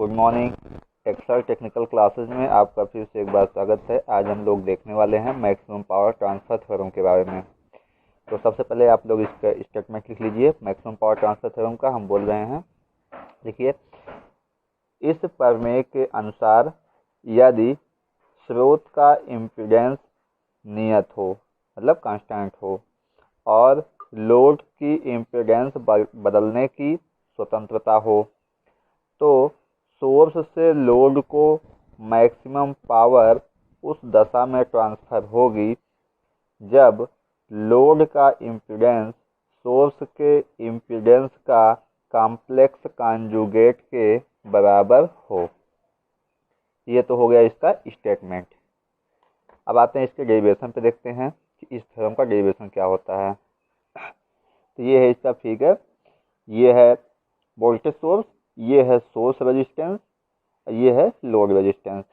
Good morning. Excel technical classes में आपका फिर से एक बार स्वागत है। आज हम लोग देखने वाले हैं मैक्सिमम पावर ट्रांसफ़र थ्योरम के बारे में। तो सबसे पहले आप लोग इसका स्टेटमेंट लिख लीजिए। मैक्सिमम पावर ट्रांसफ़र थ्योरम का हम बोल रहे हैं, देखिए, इस प्रमेय के अनुसार यदि स्रोत का इम्पीडेंस नियत हो, मतलब कांस्टेंट हो, और लोड की इम्पीडेंस बदलने की स्वतंत्रता हो, तो सोर्स से लोड को मैक्सिमम पावर उस दशा में ट्रांसफ़र होगी जब लोड का इम्पीडेंस सोर्स के इम्पीडेंस का कॉम्प्लेक्स कॉन्जुगेट के बराबर हो। ये तो हो गया इसका स्टेटमेंट। अब आते हैं इसके डेरिवेशन पे, देखते हैं कि इस थ्योरम का डेरिवेशन क्या होता है। तो ये है इसका फिगर, ये है वोल्टेज सोर्स, ये है सोर्स रेजिस्टेंस, ये है लोड रेजिस्टेंस।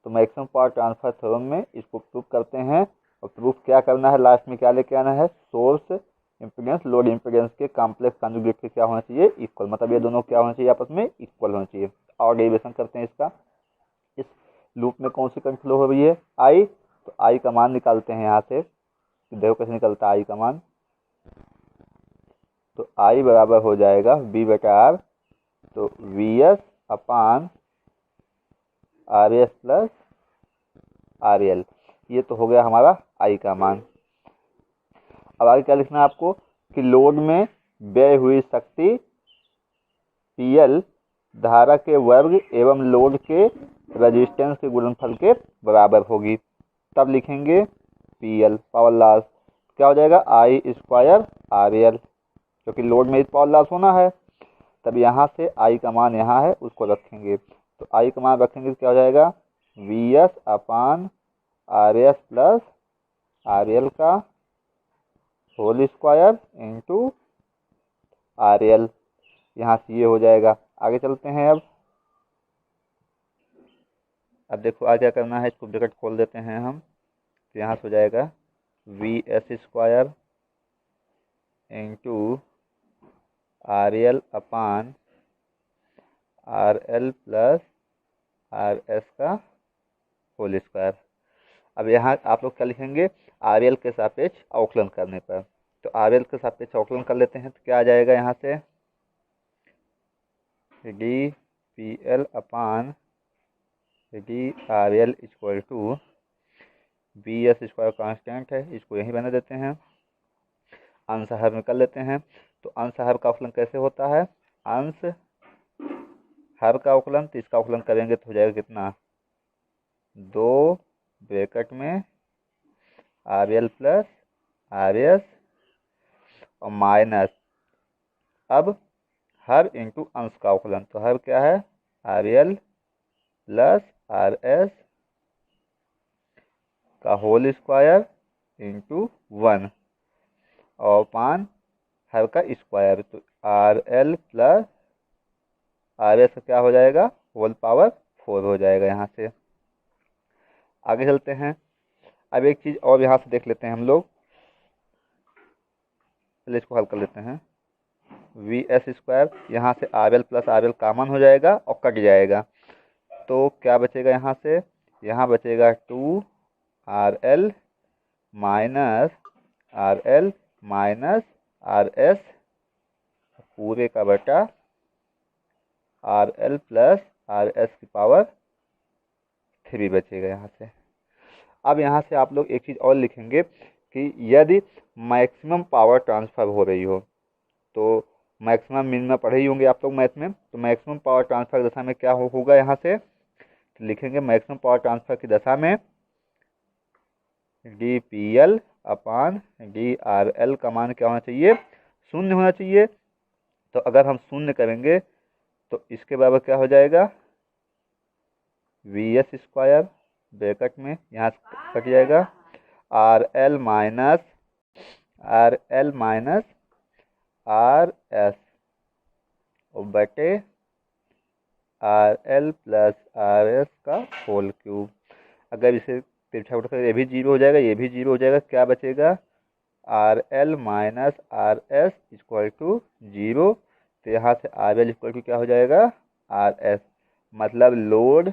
तो मैक्सिमम पावर ट्रांसफर थ्योरम में इसको प्रूफ करते हैं, और प्रूफ क्या करना है, लास्ट में क्या लेके आना है, सोर्स इम्पीडेंस लोड इम्पीडेंस के कॉम्प्लेक्स कॉन्जुगेट के क्या होना चाहिए, इक्वल, मतलब ये दोनों क्या होना चाहिए, आपस में इक्वल होना चाहिए। और डेरिवेशन करते हैं इसका। इस लूप में कौन सी करंट फ्लो हो रही है, आई। तो आई का मान निकालते हैं यहाँ से, देखो कैसे निकलता है आई का मान। तो आई बराबर हो जाएगा V/R, तो VS अपान RS प्लस RL। ये तो हो गया हमारा आई का मान। अब आगे क्या लिखना है आपको कि लोड में व्यय हुई शक्ति PL धारा के वर्ग एवं लोड के रेजिस्टेंस के गुणनफल के बराबर होगी। तब लिखेंगे PL पावर लॉस क्या हो जाएगा, I² RL, क्योंकि लोड में पावर लॉस होना है। तब यहाँ से आई का मान यहाँ है, उसको रखेंगे। तो आई का मान रखेंगे तो क्या हो जाएगा, VS अपान RS प्लस RL का होल स्क्वायर इंटू RL। यहाँ से ये हो जाएगा। आगे चलते हैं। अब देखो आगे क्या करना है, इसको ब्रैकेट खोल देते हैं हम। तो यहाँ से हो जाएगा VS² इंटू RL अपान RL प्लस RS का होल स्क्वायर। अब यहाँ आप लोग क्या लिखेंगे, RL के सापेक्ष अवकलन करने पर। तो RL के सापेक्ष अवकलन कर लेते हैं, तो क्या आ जाएगा यहाँ से, DPL upon DRL equal to VS² constant है, इसको यहीं बना देते हैं। अंश हर में कर लेते हैं। तो अंश हर का अवकलन कैसे होता है, अंश हर का अवकलन, तो इसका अवकलन करेंगे तो हो जाएगा कितना, 2 ब्रैकेट में RL प्लस RS और माइनस, अब हर इंटू अंश का अवकलन। तो हर क्या है, RL प्लस RS का होल स्क्वायर इंटू 1 और पान हर का स्क्वायर। तो RL प्लस RS का क्या हो जाएगा, होल पावर 4 हो जाएगा। यहाँ से आगे चलते हैं। अब एक चीज़ और यहाँ से देख लेते हैं हम लोग, पहले इसको हल कर लेते हैं। VS², यहाँ से RL प्लस RL कॉमन हो जाएगा और कट जाएगा। तो क्या बचेगा, यहाँ बचेगा 2RL minus RL minus RS पूरे का बटा RL प्लस RS की पावर 3 बचेगा यहाँ से। अब यहाँ से आप लोग एक चीज़ और लिखेंगे कि यदि मैक्सिमम पावर ट्रांसफ़र हो रही हो, तो मैक्सिमम मिनिमम पढ़े ही होंगे आप लोग मैथ में। तो मैक्सिमम पावर ट्रांसफ़र दशा में क्या होगा, यहाँ से तो लिखेंगे मैक्सिमम पावर ट्रांसफ़र की दशा में DPL अपान DRL का मान क्या होना चाहिए, 0 होना चाहिए। तो अगर हम 0 करेंगे तो इसके बराबर क्या हो जाएगा, VS² ब्रैकेट में यहाँ कट जाएगा, RL माइनस RS और बटे RL प्लस RS का होल क्यूब। अगर इसे तिरछा उठा कर ये भी 0 हो जाएगा, ये भी 0 हो जाएगा। क्या बचेगा, RL minus RS equal to 0। तो यहाँ से RL इक्वल टू क्या हो जाएगा, RS। मतलब लोड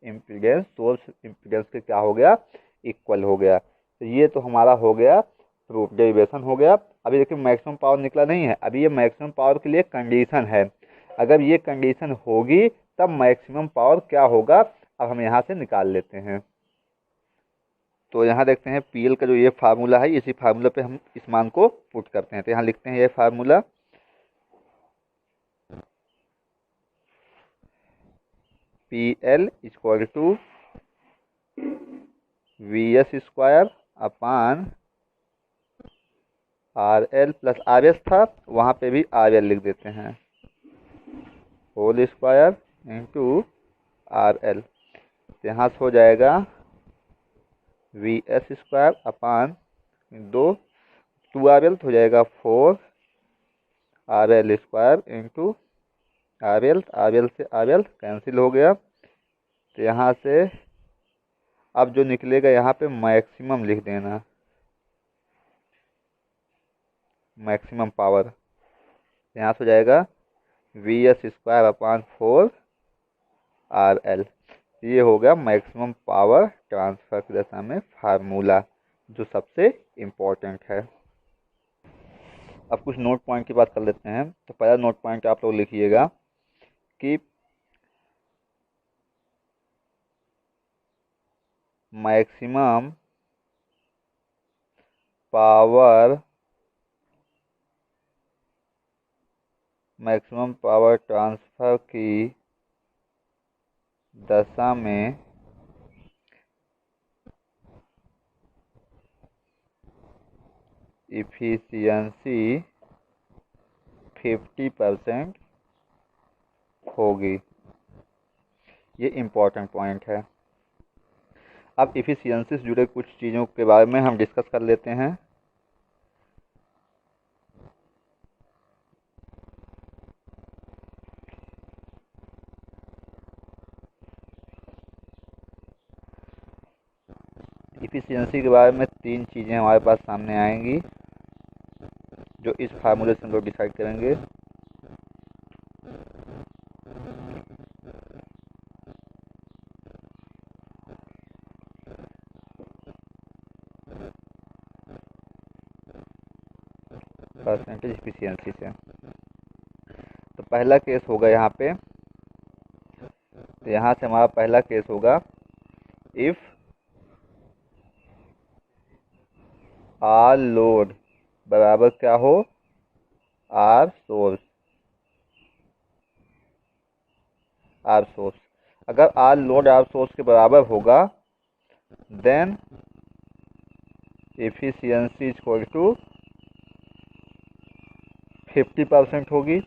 इम्पीडेंस सोर्स इम्पीडेंस के क्या हो गया, इक्वल हो गया। तो ये तो हमारा हो गया प्रूफ, डेरिवेशन हो गया। अभी देखिए मैक्सिमम पावर निकला नहीं है, अभी ये मैक्सिमम पावर के लिए कंडीशन है। अगर ये कंडीशन होगी तब मैक्सिमम पावर क्या होगा, अब हम यहाँ से निकाल लेते हैं। तो यहाँ देखते हैं PL का जो ये फार्मूला है, इसी फार्मूला पे हम इस मान को पुट करते हैं। तो यहाँ लिखते हैं ये formula, PL equal to VS square upon RL plus RS था, वहाँ पे भी RL लिख देते हैं, होल स्क्वायर इंटू RL। तो यहाँ से हो जाएगा VS स्क्वायर अपान 2RL हो जाएगा 4RL स्क्वायर इंटू RL से RL कैंसिल हो गया। तो यहाँ से अब जो निकलेगा यहाँ पे मैक्सिमम लिख देना, मैक्सिमम पावर। यहाँ से हो जाएगा VS स्क्वायर अपान 4RL। ये हो गया मैक्सिमम पावर ट्रांसफर की दशा में फार्मूला, जो सबसे इम्पोर्टेंट है। अब कुछ नोट पॉइंट की बात कर लेते हैं। तो पहला नोट पॉइंट आप लोग लिखिएगा कि मैक्सिमम पावर ट्रांसफर की दशा में इफिशियंसी 50% होगी। ये इम्पोर्टेंट पॉइंट है। अब इफिशियंसी से जुड़े कुछ चीज़ों के बारे में हम डिस्कस कर लेते हैं। इफिशियंसी के बारे में 3 चीज़ें हमारे पास सामने आएंगी, जो इस फार्मूले से हम लोग डिसाइड करेंगे। परसेंटेज इफिशियंसी से। तो पहला केस होगा यहाँ पे, तो यहाँ से हमारा पहला केस होगा इफ आर लोड बराबर क्या हो, आर सोर्स। अगर आर लोड आर सोर्स के बराबर होगा देन एफिशिएंसी इक्वल टू 50% होगी।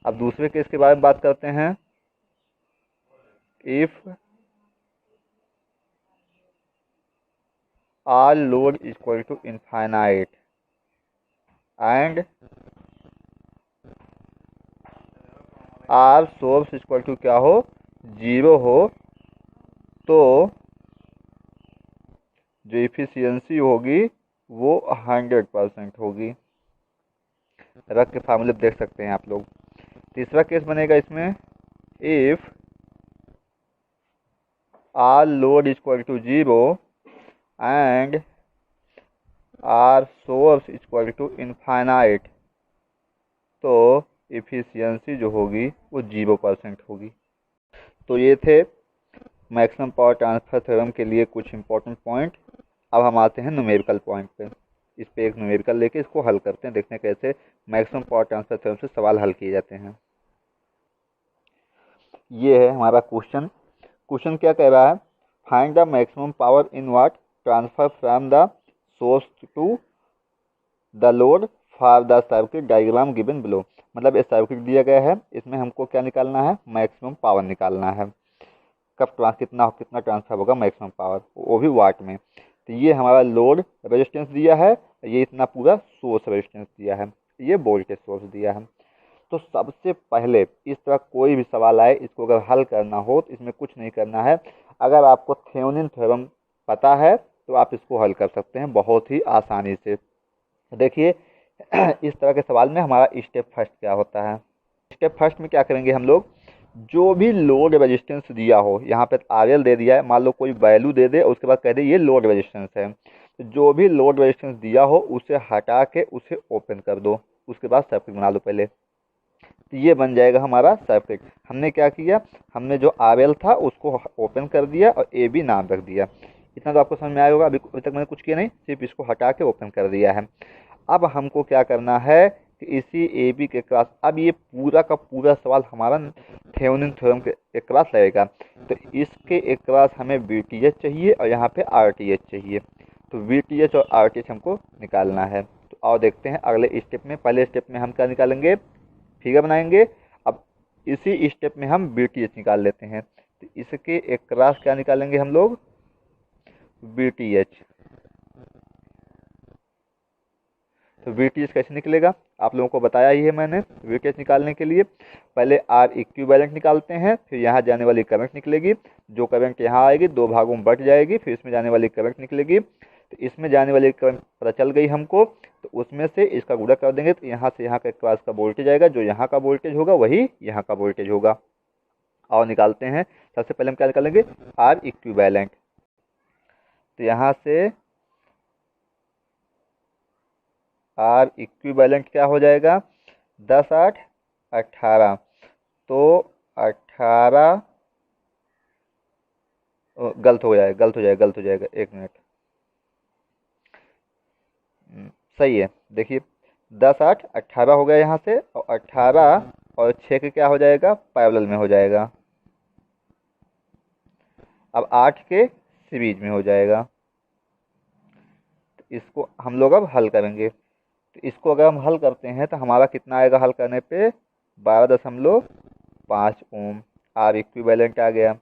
अब दूसरे केस के बारे में बात करते हैं। If R load equal to infinite and R source equal to क्या हो, 0 हो, तो जो इफिशियंसी होगी वो 100% होगी। रख के फार्मूले देख सकते हैं आप लोग। तीसरा केस बनेगा इसमें, if R load equal to 0 and R source equal to infinite, तो इफिशियंसी जो होगी वो 0% होगी। तो ये थे मैक्सिमम पावर ट्रांसफर थ्योरम के लिए कुछ इंपॉर्टेंट पॉइंट। अब हम आते हैं न्यूमेरिकल पॉइंट पे। इस पे एक न्यूमेरिकल लेके इसको हल करते हैं, देखते हैं कैसे मैक्सिमम पावर ट्रांसफर थ्योरम से सवाल हल किए जाते हैं। ये है हमारा क्वेश्चन। क्वेश्चन क्या कह रहा है, find the maximum power in watt transfer from the source to the load for the circuit diagram given below. मतलब ये सर्किट दिया गया है, इसमें हमको क्या निकालना है, मैक्सिमम पावर निकालना है। कब कितना ट्रांसफर होगा मैक्सिमम पावर, वो भी वाट में। तो ये हमारा लोड रेजिस्टेंस दिया है, ये इतना पूरा सोर्स रेजिस्टेंस दिया है, ये वोल्टेज सोर्स दिया है। तो सबसे पहले इस तरह कोई भी सवाल आए, इसको अगर हल करना हो तो इसमें कुछ नहीं करना है। अगर आपको थेवेनिन थ्योरम पता है तो आप इसको हल कर सकते हैं बहुत ही आसानी से। देखिए इस तरह के सवाल में हमारा स्टेप फर्स्ट क्या होता है। स्टेप फर्स्ट में क्या करेंगे हम लोग, जो भी लोड रेजिस्टेंस दिया हो, यहाँ पे RL दे दिया है, मान लो कोई वैल्यू दे दे और उसके बाद कह दे ये लोड रेजिस्टेंस है, तो जो भी लोड रेजिस्टेंस दिया हो उसे हटा के उसे ओपन कर दो, उसके बाद सर्किट बना लो पहले। तो ये बन जाएगा हमारा सर्किट। हमने क्या किया, हमने जो RL था उसको ओपन कर दिया और AB नाम रख दिया। इतना तो आपको समझ में आया होगा। अभी तक मैंने कुछ किया नहीं, सिर्फ इसको हटा के ओपन कर दिया है। अब हमको क्या करना है कि इसी AB के क्रॉस, अब ये पूरा का पूरा सवाल हमारा थेवेनिन थ्योरम के एक क्रॉस लगेगा। तो इसके एक क्रॉस हमें VTH चाहिए और यहाँ पे RTH चाहिए। तो VTH और RTH हमको निकालना है। तो आओ देखते हैं अगले स्टेप में। पहले स्टेप में हम क्या निकालेंगे, फिगर बनाएंगे। अब इसी स्टेप में हम VTH निकाल लेते हैं। तो इसके एक क्रॉस क्या निकालेंगे हम लोग, VTH। तो VTH कैसे निकलेगा आप लोगों को बताया ही है मैंने। VTH निकालने के लिए पहले R इक्विवेलेंट निकालते हैं, फिर यहाँ जाने वाली करंट निकलेगी। जो करंट यहाँ आएगी दो भागों में बट जाएगी, फिर इसमें जाने वाली करंट निकलेगी। तो इसमें जाने वाली करंट पता चल गई हमको, तो उसमें से इसका गुणा कर देंगे तो यहाँ से यहाँ के क्रॉस का वोल्टेज आएगा। जो यहाँ का वोल्टेज होगा वही यहाँ का वोल्टेज होगा। और निकालते हैं। सबसे पहले हम क्या निकालेंगे, R इक्विवेलेंट। तो यहाँ से R इक्विवेलेंट क्या हो जाएगा, 10 8 18। तो 18 गलत हो जाएगा, एक मिनट। सही है, देखिए 10 8 18 हो गया यहाँ से, और 18 और 6 के क्या हो जाएगा, पैरेलल में हो जाएगा। अब 8 के सीरीज में हो जाएगा। तो इसको हम लोग अब हल करेंगे। तो इसको अगर हम हल करते हैं तो हमारा कितना आएगा हल करने पे, 12.5 ओम। R इक्विवेलेंट आ गया।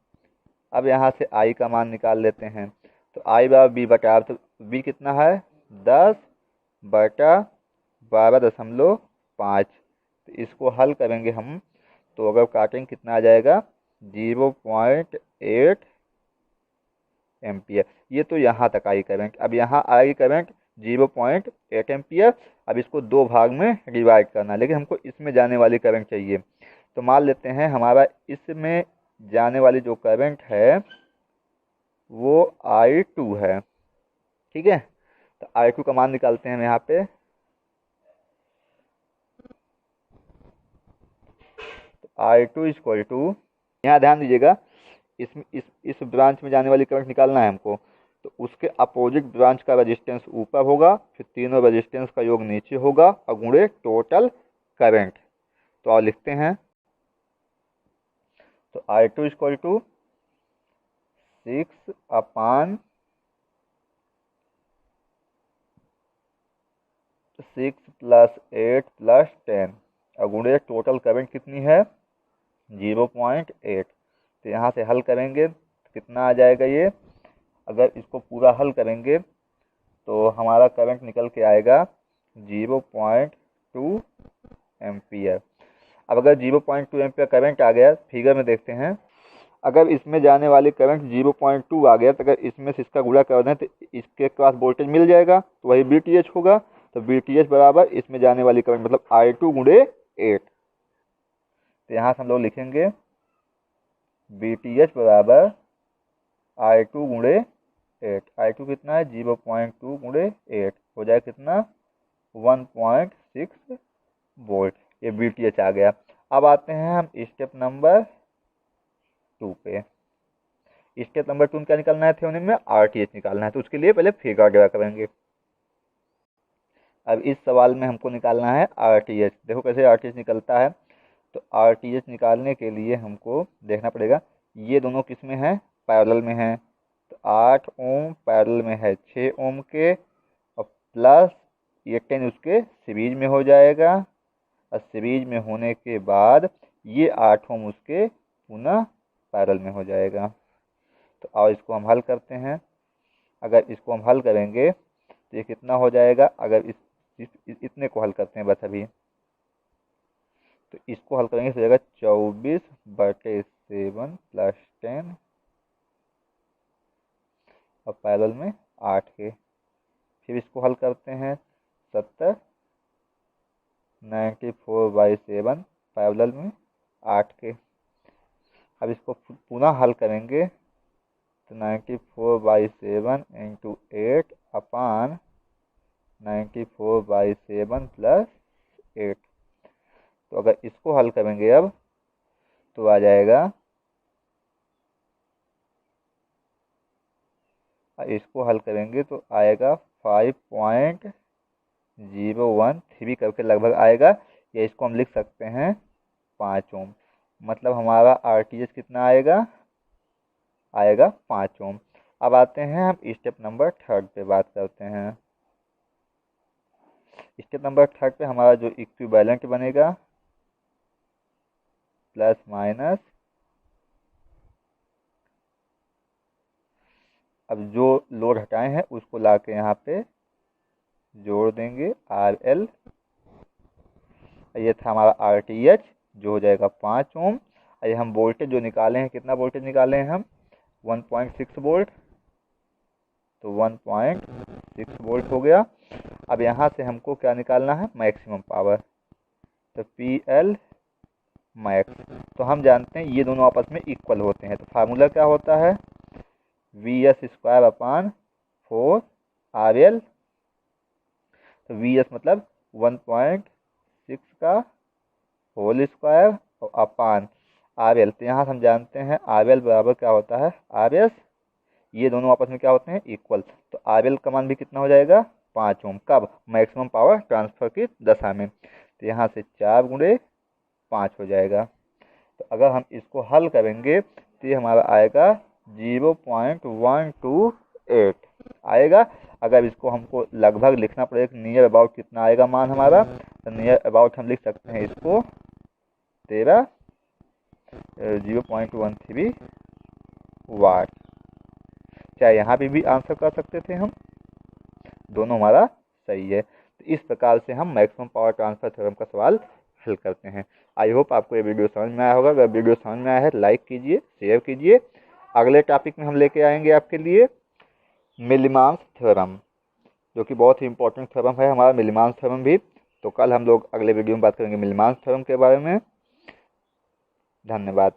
अब यहाँ से I का मान निकाल लेते हैं। तो I बराबर B बटा R। तो B कितना है, 10 बटा 12.5। तो इसको हल करेंगे हम, तो अगर काटेंगे कितना आ जाएगा, 0.8 एम्पियर। ये तो यहाँ तक आई करंट। अब यहाँ आई करंट 0.8 एम्पियर। अब इसको दो भाग में डिवाइड करना है, लेकिन हमको इसमें जाने वाली करंट चाहिए। तो मान लेते हैं हमारा इसमें जाने वाली जो करंट है वो I2 है, ठीक है। तो I2 का मान निकालते हैं हम यहाँ पे। तो I2 इक्वल टू, यहाँ ध्यान दीजिएगा, इस ब्रांच में जाने वाली करंट निकालना है हमको। तो उसके अपोजिट ब्रांच का रेजिस्टेंस ऊपर होगा, फिर तीनों रेजिस्टेंस का योग नीचे होगा और गुणे टोटल करंट। तो आप लिखते हैं, तो I2 इक्वल टू 6 / 6 + 8 + 10 और गुणे टोटल करंट कितनी है, 0.8। तो यहाँ से हल करेंगे तो कितना आ जाएगा ये, अगर इसको पूरा हल करेंगे तो हमारा करंट निकल के आएगा 0.2 एम्पियर। अब अगर 0.2 एम्पियर करंट आ गया, फिगर में देखते हैं, अगर इसमें जाने वाली करंट 0.2 आ गया, तो अगर इसमें से इसका गुणा कर दें तो इसके पास वोल्टेज मिल जाएगा, तो वही VTH होगा। तो VTH बराबर इसमें जाने वाली करंट मतलब I2 गुणे 8। तो यहाँ से हम लोग लिखेंगे VTH बराबर I2 गुणे 8। I2 कितना है, 0.2 गुणे 8 हो जाए कितना, 1.6 वोल्ट। ये VTH आ गया। अब आते हैं हम स्टेप नंबर 2 पे। स्टेप नंबर 2 में क्या निकालना है, थेवेनिन में RTH निकालना है। तो उसके लिए पहले फिगर ड्रा करेंगे। अब इस सवाल में हमको निकालना है RTH। देखो कैसे RTH निकलता है। तो RTH निकालने के लिए हमको देखना पड़ेगा, ये दोनों किस में है, पैरेलल में है। तो 8 ओम पैरेलल में है 6 ओम के, और प्लस ये 10 उसके सीरीज में हो जाएगा। और सीरीज में होने के बाद ये 8 ओम उसके पुनः पैरेलल में हो जाएगा। तो आओ इसको हम हल करते हैं। अगर इसको हम हल करेंगे तो ये कितना हो जाएगा, अगर इतने को हल करते हैं बस अभी, तो इसको हल करेंगे तो हो जाएगा 24/7 + 10 और पैरेलल में 8 के। फिर इसको हल करते हैं 70 94/7 पैरेलल में 8 के। अब इसको पुनः हल करेंगे तो 94/7 इंटू 8 अपान 94/7 प्लस 8। तो अगर इसको हल करेंगे अब तो आ जाएगा, इसको हल करेंगे तो आएगा 5.013 करके लगभग आएगा, या इसको हम लिख सकते हैं 5 ओम। मतलब हमारा RTH कितना आएगा, आएगा 5 ओम। अब आते हैं हम स्टेप नंबर 3 पे बात करते हैं। स्टेप नंबर 3 पे हमारा जो इक्विवेलेंट बनेगा प्लस माइनस, अब जो लोड हटाए हैं उसको ला के यहाँ पे जोड़ देंगे RL। ये था हमारा RTH जो हो जाएगा 5 ओम। ये हम वोल्टेज जो निकाले हैं, कितना वोल्टेज निकाले हैं हम, 1.6 वोल्ट, तो 1.6 वोल्ट हो गया। अब यहाँ से हमको क्या निकालना है, मैक्सिमम पावर, तो PL मैक्स। तो हम जानते हैं ये दोनों आपस में इक्वल होते हैं, तो फार्मूला क्या होता है, VS² अपान 4 RL। तो VS मतलब 1.6 का होल स्क्वायर और अपान RL। तो यहाँ से हम जानते हैं RL बराबर क्या होता है, RS। ये दोनों आपस में क्या होते हैं, इक्वल। तो RL का मान भी कितना हो जाएगा, 5 ओम। कब, मैक्सिमम पावर ट्रांसफर की दशा में। तो यहाँ से 4 गुणे 5 हो जाएगा। तो अगर हम इसको हल करेंगे तो ये हमारा आएगा 0.128 आएगा। अगर इसको हमको लगभग लिखना पड़ेगा, नियर अबाउट कितना आएगा मान हमारा, तो नियर अबाउट हम लिख सकते हैं इसको 0.13 वाट। चाहे यहाँ पे भी आंसर कर सकते थे हम, दोनों हमारा सही है। तो इस प्रकार से हम मैक्सिमम पावर ट्रांसफर थ्योरम का सवाल हल करते हैं। आई होप आपको ये वीडियो समझ में आया होगा। अगर वीडियो समझ में आया है लाइक कीजिए, शेयर कीजिए। अगले टॉपिक में हम लेके आएंगे आपके लिए मिलीमांस थ्योरम, जो कि बहुत ही इंपॉर्टेंट थ्योरम है हमारा मिलीमांस थ्योरम भी। तो कल हम लोग अगले वीडियो में बात करेंगे मिलीमांस थ्योरम के बारे में। धन्यवाद।